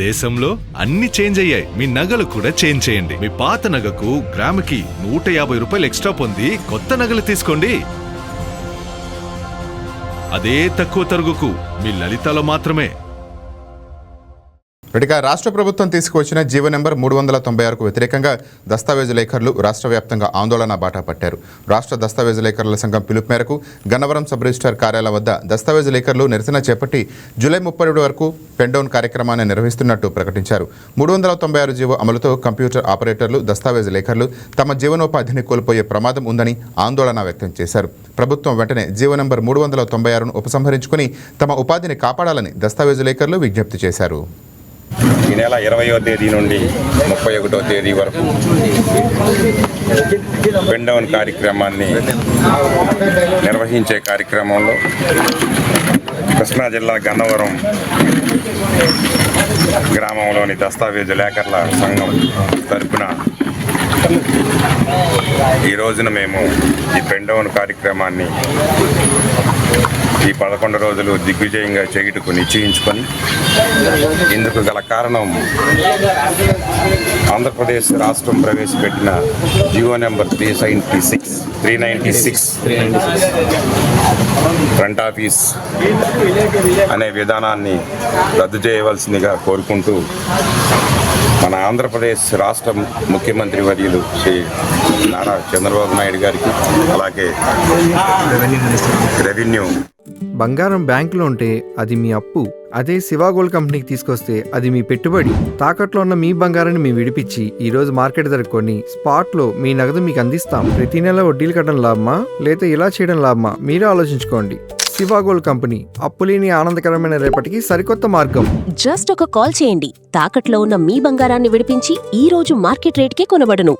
దేశంలో అన్ని చేంజ్ అయ్యాయి, మీ నగలు కూడా చేంజ్ చేయండి. మీ పాత నగకు గ్రాముకి 150 రూపాయలు ఎక్స్ట్రా పొంది కొత్త నగలు తీసుకోండి. అదే తక్కువ తరుగుకు మీ లలితలో మాత్రమే. ఇక రాష్ట్ర ప్రభుత్వం తీసుకువచ్చిన జీవో నెంబర్ 396కు వ్యతిరేకంగా దస్తావేజు లేఖర్లు రాష్ట్ర వ్యాప్తంగా ఆందోళన బాట పట్టారు. రాష్ట్ర దస్తావేజు లేఖర్ల సంఘం పిలుపు మేరకు గన్నవరం సబ్ రిజిస్ట్రార్ కార్యాలయం వద్ద దస్తావేజు లేఖర్లు నిరసన చేపట్టి జూలై 30 వరకు పెన్డౌన్ కార్యక్రమాన్ని నిర్వహిస్తున్నట్టు ప్రకటించారు. 396 జీవో అమలుతో కంప్యూటర్ ఆపరేటర్లు, దస్తావేజు లేఖర్లు తమ జీవనోపాధిని కోల్పోయే ప్రమాదం ఉందని ఆందోళన వ్యక్తం చేశారు. ప్రభుత్వం వెంటనే జీవో నెంబర్ 396ను ఉపసంహరించుకుని తమ ఉపాధిని కాపాడాలని దస్తావేజు లేఖర్లు విజ్ఞప్తి చేశారు. ఈ నెల 20వ తేదీ నుండి 31వ తేదీ వరకు పెన్డౌన్ కార్యక్రమాన్ని నిర్వహించే కార్యక్రమంలో కృష్ణా జిల్లా గన్నవరం గ్రామంలోని దస్తావేజు లేఖర్ల సంఘం తరపున ఈ రోజున మేము ఈ పెన్డౌన్ కార్యక్రమాన్ని ఈ 11 రోజులు దిగ్విజయంగా చేయుటకు నిశ్చయించుకొని, ఇందుకు గల కారణం ఆంధ్రప్రదేశ్ రాష్ట్రం ప్రవేశపెట్టిన జీవో నెంబర్ 396 ఫ్రంట్ ఆఫీస్ అనే విధానాన్ని రద్దు చేయవలసిందిగా కోరుకుంటూ మన ఆంధ్రప్రదేశ్ రాష్ట్ర ముఖ్యమంత్రి వర్యులు శ్రీ నారా చంద్రబాబు నాయుడు గారికి, అలాగే రెవెన్యూ బంగారం బ్యాంకులో ఉంటే అది మీ అప్పు, అదే శివ గోల్డ్ కంపెనీకి తీసుకొస్తే అది మీ పెట్టుబడి. తాకట్లో ఉన్న మీ బంగారాన్ని మేము విడిపించి ఈ రోజు మార్కెట్ ధర కొని స్పాట్లో మీ నగదు మీకు అందిస్తాం. ప్రతి నెల వడ్డీలు కట్టడం లాభమా లేదా ఇలా చేయడం లాభమా మీరే ఆలోచించుకోండి. శివ గోల్డ్ కంపెనీ, అప్పులేని ఆనందకరమైన రేపటికి సరికొత్త మార్గం. జస్ట్ ఒక కాల్ చేయండి. తాకట్లో ఉన్న మీ బంగారాన్ని విడిపించి ఈ రోజు మార్కెట్ రేట్కే కొనబడును.